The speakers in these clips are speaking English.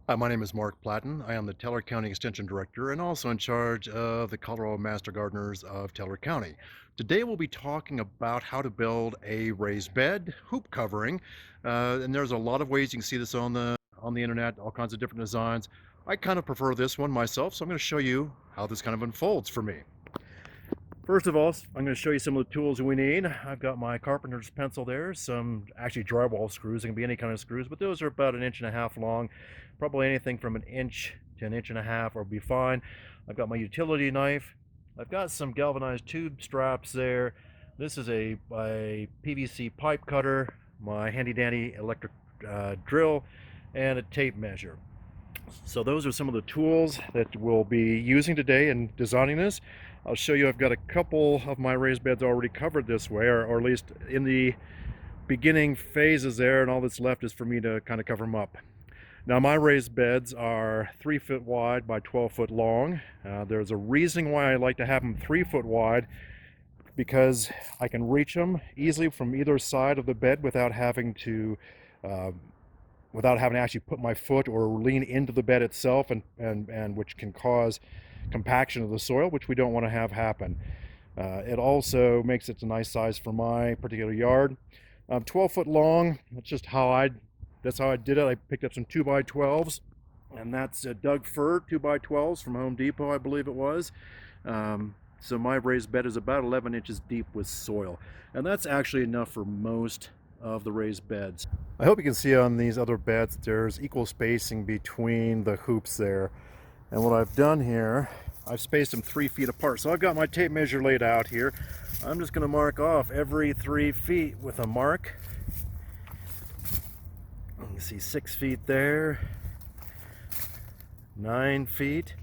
Hi, my name is Mark Platten. I am the Teller County Extension Director and also in charge of the Colorado Master Gardeners of Teller County. Today we'll be talking about how to build a raised bed hoop covering, and there's a lot of ways you can see this on the internet, all kinds of different designs. I kind of prefer this one myself, so I'm going to show you how this kind of unfolds for me. First of all, I'm going to show you some of the tools we need. I've got my carpenter's pencil there, some actually drywall screws. It can be any kind of screws, but those are about 1.5 inches long. Probably anything from 1 inch to 1.5 inches will be fine. I've got my utility knife. I've got some galvanized tube straps there. This is a PVC pipe cutter, my handy dandy electric drill, and a tape measure. So those are some of the tools that we'll be using today in designing this. I'll show you I've got a couple of my raised beds already covered this way, or at least in the beginning phases there, and all that's left is for me to kind of cover them up. Now my raised beds are 3 foot wide by 12 foot long. There's a reason why I like to have them 3 foot wide, because I can reach them easily from either side of the bed without having to actually put my foot or lean into the bed itself, and which can cause compaction of the soil, which we don't want to have happen. It also makes it a nice size for my particular yard. 12 foot long. That's how I did it. I picked up some 2x12s, and that's Doug Fir 2x12s from Home Depot, I believe it was. So my raised bed is about 11 inches deep with soil, and that's actually enough for most of the raised beds. I hope you can see on these other beds there's equal spacing between the hoops there. And what I've done here, I've spaced them 3 feet apart. So I've got my tape measure laid out here. I'm just going to mark off every 3 feet with a mark. You can see 6 feet there, 9 feet,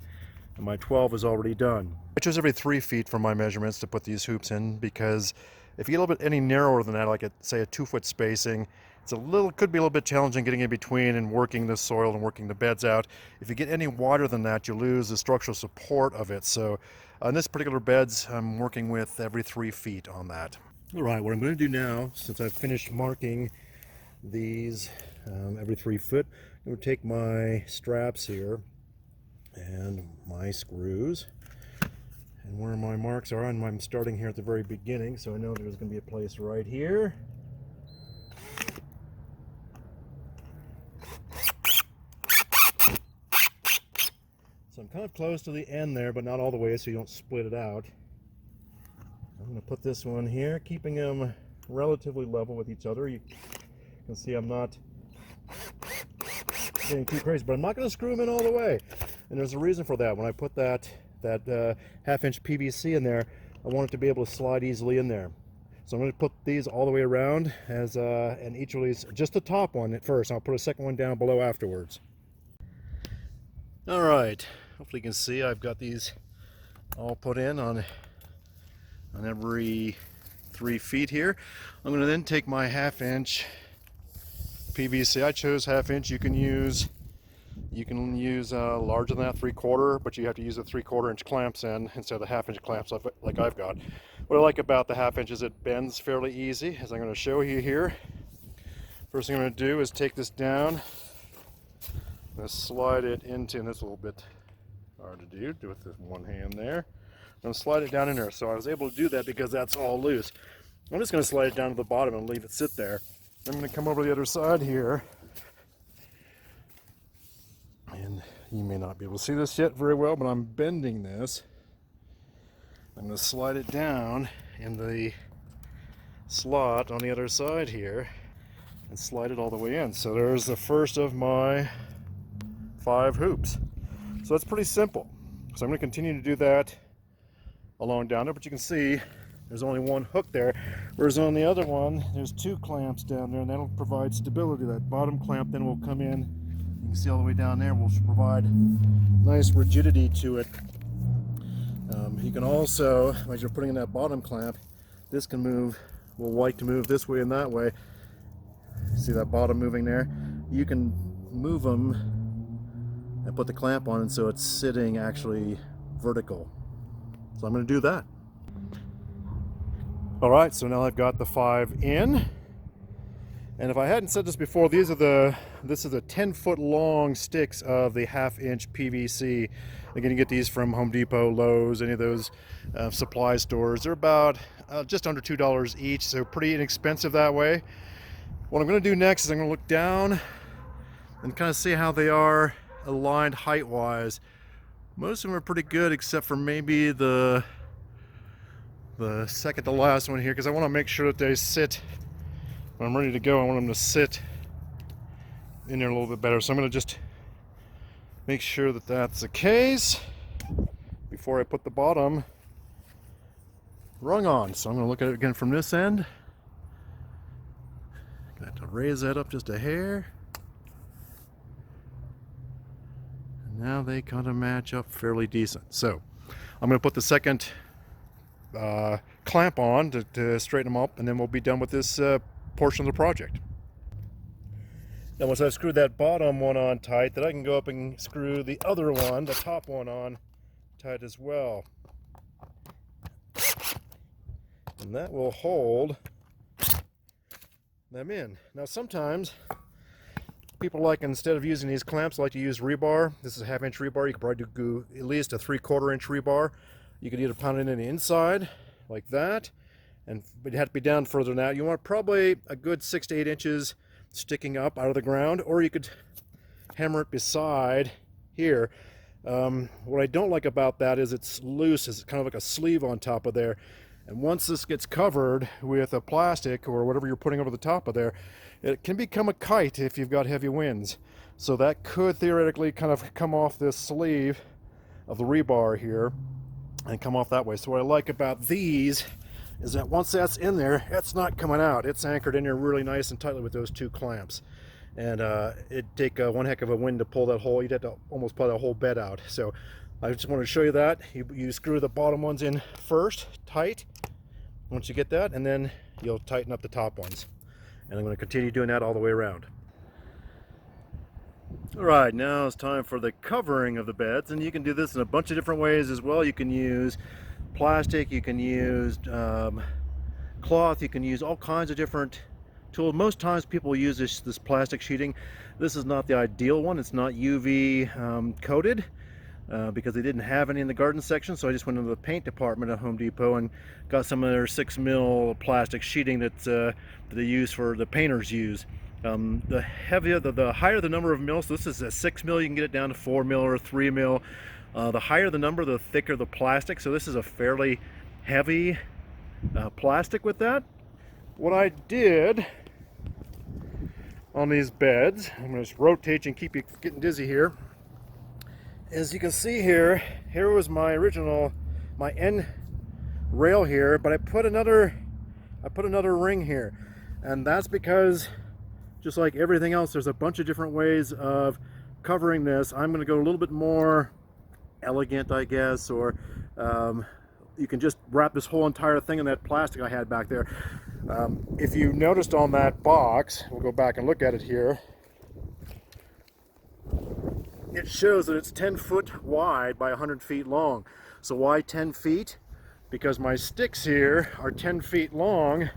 and my 12 is already done. I chose every 3 feet for my measurements to put these hoops in, because if you get a little bit any narrower than that, like say a 2 foot spacing, could be a little bit challenging getting in between and working the soil and working the beds out. If you get any wider than that, you lose the structural support of it. So on this particular beds, I'm working with every 3 feet on that. All right, what I'm going to do now, since I've finished marking these every 3 foot, I'm going to take my straps here and my screws, and where my marks are, and I'm starting here at the very beginning, so I know there's going to be a place right here. So I'm kind of close to the end there, but not all the way, so you don't split it out. I'm going to put this one here, keeping them relatively level with each other. You can see I'm not getting too crazy, but I'm not going to screw them in all the way. And there's a reason for that. When I put that 1/2 inch PVC in there, I want it to be able to slide easily in there. So I'm going to put these all the way around, and each of these, just the top one at first. I'll put a second one down below afterwards. All right, hopefully you can see I've got these all put in on every 3 feet here. I'm going to then take my 1/2 inch PVC. I chose 1/2 inch. You can use larger than that, 3/4, but you have to use the 3/4 inch clamps instead of the 1/2 inch clamps like I've got. What I like about the 1/2 inch is it bends fairly easy, as I'm going to show you here. First thing I'm going to do is take this down. I'm going to slide it into, and it's a little bit hard to do with this one hand there. I'm going to slide it down in there. So I was able to do that because that's all loose. I'm just going to slide it down to the bottom and leave it sit there. I'm going to come over to the other side here. And you may not be able to see this yet very well, but I'm bending this. I'm going to slide it down in the slot on the other side here and slide it all the way in. So there's the first of my 5 hoops. So that's pretty simple. So I'm going to continue to do that along down there, but you can see there's only one hook there, whereas on the other one there's 2 clamps down there, and that'll provide stability. That bottom clamp then will come in, you can see all the way down there, will provide nice rigidity to it. You can also, as you're putting in that bottom clamp, this can move, will like to move this way and that way. See that bottom moving there? You can move them and put the clamp on, and so it's sitting actually vertical. So I'm going to do that. All right, so now I've got the 5 in, And if I hadn't said this before, this is the 10-foot long sticks of the 1/2-inch PVC. Again, you get these from Home Depot, Lowe's, any of those supply stores. They're about just under $2 each, so pretty inexpensive that way. What I'm going to do next is I'm going to look down and kind of see how they are aligned height-wise. Most of them are pretty good, except for maybe the second to last one here, because I want to make sure that they sit. When I'm ready to go, I want them to sit in there a little bit better. So I'm going to just make sure that that's the case before I put the bottom rung on. So I'm going to look at it again from this end. I'm going to have to raise that up just a hair. And now they kind of match up fairly decent. So I'm going to put the second clamp on to straighten them up, and then we'll be done with this portion of the project. Now once I've screwed that bottom one on tight, then I can go up and screw the other one, the top one, on tight as well. And that will hold them in. Now sometimes people like, instead of using these clamps, like to use rebar. This is a 1/2-inch rebar. You could probably do at least a 3/4-inch rebar. You could either pound it in the inside like that, but you have to be down further than that. You want probably a good 6 to 8 inches sticking up out of the ground, or you could hammer it beside here. What I don't like about that is it's loose. It's kind of like a sleeve on top of there. And once this gets covered with a plastic or whatever you're putting over the top of there, it can become a kite if you've got heavy winds. So that could theoretically kind of come off this sleeve of the rebar here and come off that way. So what I like about these is that once that's in there, it's not coming out. It's anchored in there really nice and tightly with those two clamps. And it'd take one heck of a wind to pull that whole, you'd have to almost pull that whole bed out. So I just wanted to show you that. You screw the bottom ones in first, tight, once you get that, and then you'll tighten up the top ones. And I'm going to continue doing that all the way around. Alright, now it's time for the covering of the beds, and you can do this in a bunch of different ways as well. You can use plastic, you can use cloth, you can use all kinds of different tools. Most times people use this plastic sheeting. This is not the ideal one. It's not UV coated because they didn't have any in the garden section, so I just went into the paint department at Home Depot and got some of their 6mm plastic sheeting that they use for the painters use. The higher the number of mils, so this is a 6mm, you can get it down to 4mm or 3mm. The higher the number, the thicker the plastic. So this is a fairly heavy plastic with that. What I did on these beds, I'm going to just rotate and keep you getting dizzy here. As you can see here was my end rail here, but I put another ring here, and that's because, just like everything else, there's a bunch of different ways of covering this. I'm going to go a little bit more elegant, I guess, or you can just wrap this whole entire thing in that plastic I had back there. If you noticed on that box, we'll go back and look at it here, it shows that it's 10 foot wide by 100 feet long. So why 10 feet? Because my sticks here are 10 feet long,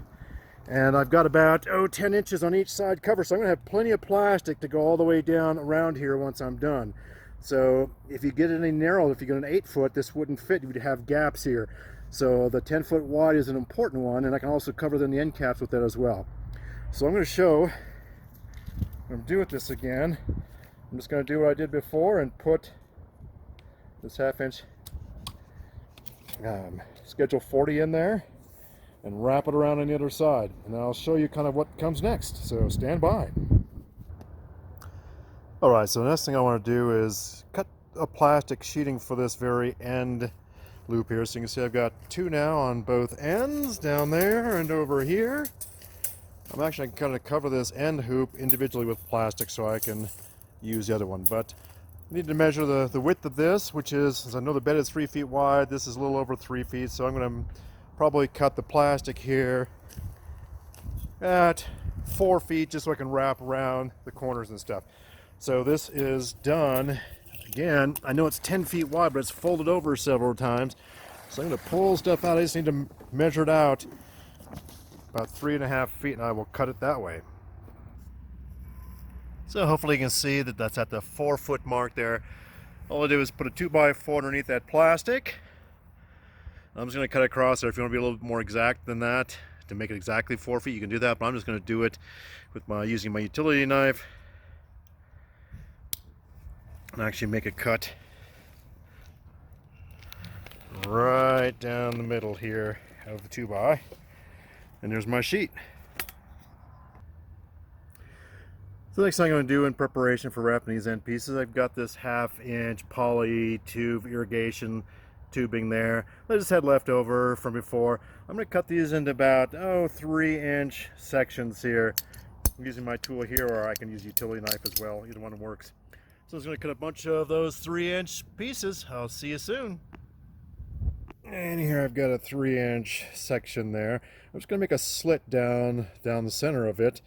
and I've got about 10 inches on each side cover, so I'm going to have plenty of plastic to go all the way down around here once I'm done. So if you get it any narrow, if you get an 8 foot, this wouldn't fit. You would have gaps here. So the 10 foot wide is an important one, and I can also cover then the end caps with that as well. So I'm going to show, I'm doing with this again. I'm just going to do what I did before and put this 1/2 inch Schedule 40 in there and wrap it around on the other side. And I'll show you kind of what comes next. So stand by. Alright, so the next thing I want to do is cut a plastic sheeting for this very end loop here. So you can see I've got two now on both ends, down there and over here. I'm actually going to cover this end hoop individually with plastic so I can use the other one. But I need to measure the width of this, which is, as I know the bed is 3 feet wide, this is a little over 3 feet, so I'm going to probably cut the plastic here at 4 feet just so I can wrap around the corners and stuff. So this is done. Again, I know it's 10 feet wide, but it's folded over several times. So I'm going to pull stuff out. I just need to measure it out about 3.5 feet, and I will cut it that way. So hopefully you can see that that's at the 4-foot mark there. All I do is put a 2x4 underneath that plastic. I'm just going to cut across there. If you want to be a little bit more exact than that, to make it exactly 4 feet, you can do that, but I'm just going to do it with using my utility knife and actually make a cut right down the middle here of the 2x, and there's my sheet. So the next thing I'm going to do in preparation for wrapping these end pieces, I've got this 1/2-inch poly tube irrigation tubing there that I just had left over from before. I'm going to cut these into about 3-inch sections here. I'm using my tool here, or I can use a utility knife as well. Either one works. So I'm just going to cut a bunch of those 3-inch pieces. I'll see you soon. And here I've got a 3-inch section there. I'm just going to make a slit down the center of it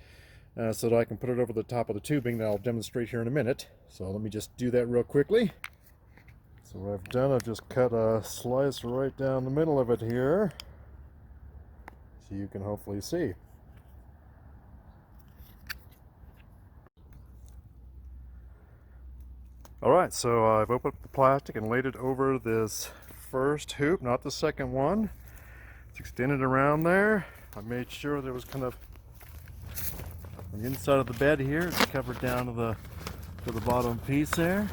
so that I can put it over the top of the tubing that I'll demonstrate here in a minute. So let me just do that real quickly. So what I've done, I've just cut a slice right down the middle of it here, so you can hopefully see. Alright, so I've opened up the plastic and laid it over this first hoop, not the second one. It's extended around there. I made sure there was kind of on the inside of the bed here, it's covered down to the bottom piece there.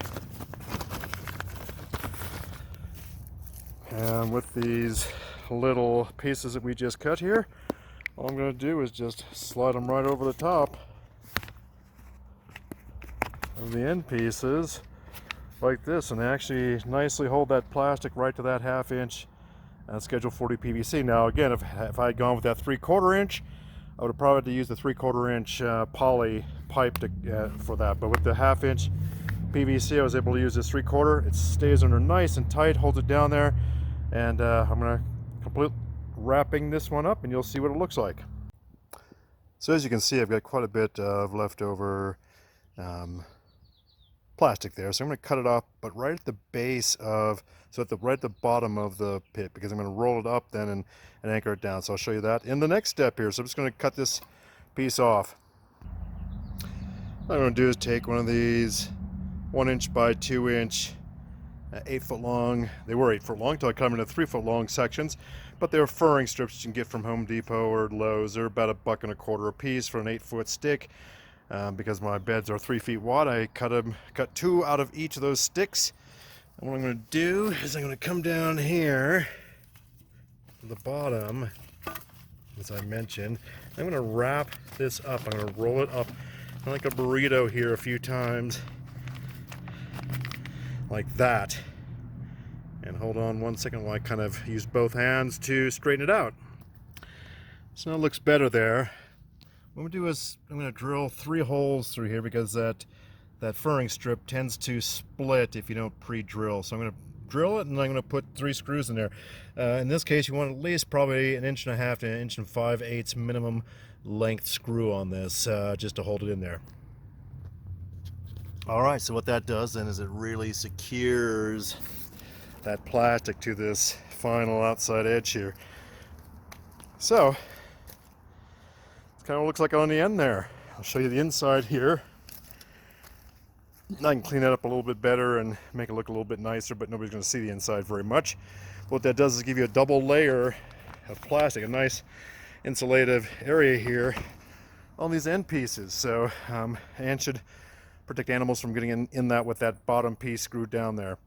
And with these little pieces that we just cut here, all I'm going to do is just slide them right over the top of the end pieces like this, and they actually nicely hold that plastic right to that 1/2-inch Schedule 40 PVC. Now again, if I had gone with that 3/4 inch, I would have probably had to use the 3/4 inch poly pipe for that, but with the 1/2-inch PVC I was able to use this 3/4. It stays under nice and tight, holds it down there, and I'm going to complete wrapping this one up and you'll see what it looks like. So as you can see, I've got quite a bit of leftover plastic there, so I'm going to cut it off, but right at the base of, right at the bottom of the pit, because I'm going to roll it up then and anchor it down. So I'll show you that in the next step here. So I'm just going to cut this piece off. What I'm going to do is take one of these 1-inch by 2-inch 8-foot long, they were 8 foot long until I cut them into 3-foot long sections, but they were furring strips you can get from Home Depot or Lowe's. They're about $1.25 a piece for an 8-foot stick. Because my beds are 3 feet wide, I cut 2 out of each of those sticks. And what I'm going to do is I'm going to come down here to the bottom, as I mentioned. I'm going to wrap this up. I'm going to roll it up like a burrito here a few times, like that. And hold on one second while I kind of use both hands to straighten it out. So now it looks better there. What I'm going to do is I'm going to drill 3 holes through here, because that furring strip tends to split if you don't pre-drill. So I'm going to drill it and I'm going to put 3 screws in there. In this case, you want at least probably 1.5 inches to 1 5/8 inch minimum length screw on this, just to hold it in there. Alright, so what that does then is it really secures that plastic to this final outside edge here. So kind of looks like on the end there. I'll show you the inside here. I can clean that up a little bit better and make it look a little bit nicer, but nobody's going to see the inside very much. What that does is give you a double layer of plastic, a nice insulative area here on these end pieces. So and should protect animals from getting in that with that bottom piece screwed down there.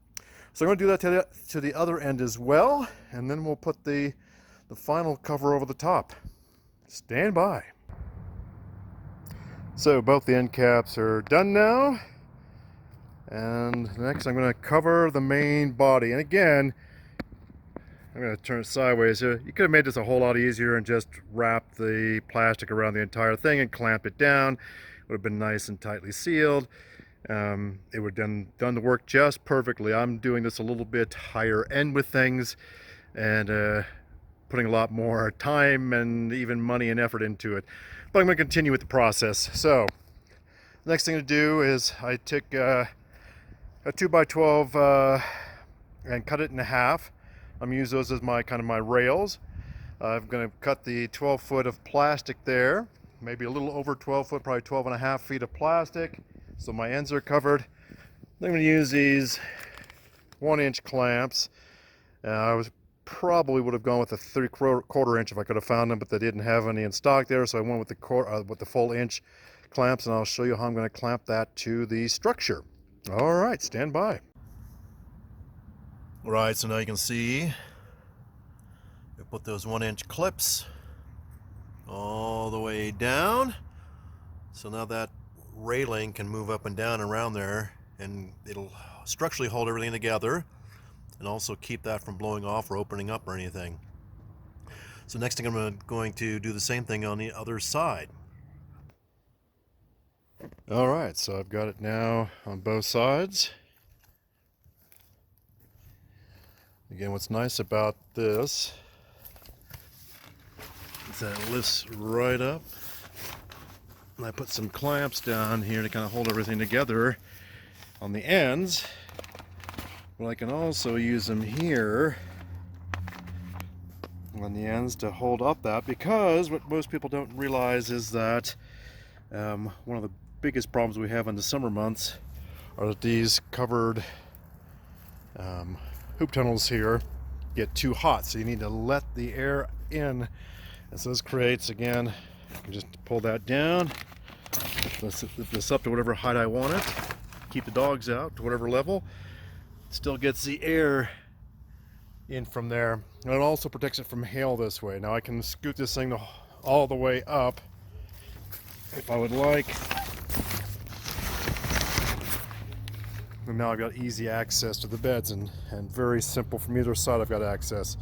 So I'm going to do that to the other end as well, and then we'll put the final cover over the top. Stand by. So both the end caps are done now, and next I'm going to cover the main body. And again, I'm going to turn it sideways here. You could have made this a whole lot easier and just wrap the plastic around the entire thing and clamp it down. It would have been nice and tightly sealed. It would have done the work just perfectly. I'm doing this a little bit higher end with things, and putting a lot more time and even money and effort into it. But I'm going to continue with the process. So the next thing to do is I took a 2x12 and cut it in half. I'm going to use those as my my rails. I'm going to cut the 12 foot of plastic there, maybe a little over 12 foot, probably 12.5 feet of plastic. So my ends are covered. I'm going to use these 1-inch clamps. Probably would have gone with a 3/4 inch if I could have found them, but they didn't have any in stock there, so I went with the full inch clamps, and I'll show you how I'm going to clamp that to the structure. All right, stand by. All right, so now you can see I put those 1-inch clips all the way down, so now that railing can move up and down around there, and it'll structurally hold everything together and also keep that from blowing off or opening up or anything. So next thing I'm going to do the same thing on the other side. All right, so I've got it now on both sides. Again, what's nice about this is that it lifts right up. And I put some clamps down here to kind of hold everything together on the ends. But I can also use them here on the ends to hold up that, because what most people don't realize is that one of the biggest problems we have in the summer months are that these covered hoop tunnels here get too hot, so you need to let the air in. And so this creates, again, I can just pull that down, lift this up to whatever height I want it, keep the dogs out to whatever level. Still gets the air in from there, and it also protects it from hail this way. Now I can scoot this thing all the way up if I would like, and now I've got easy access to the beds, and very simple from either side I've got access.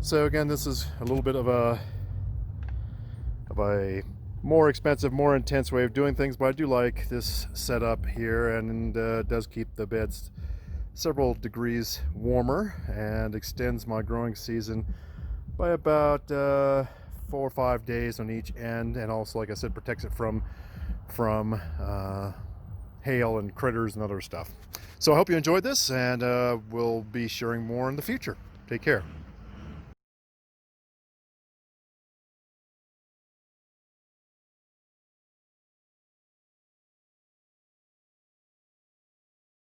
So again, this is a little bit of a more expensive, more intense way of doing things, but I do like this setup here, and does keep the beds several degrees warmer and extends my growing season by about 4 or 5 days on each end, and also, like I said, protects it from hail and critters and other stuff. So I hope you enjoyed this, and we'll be sharing more in the future. Take care.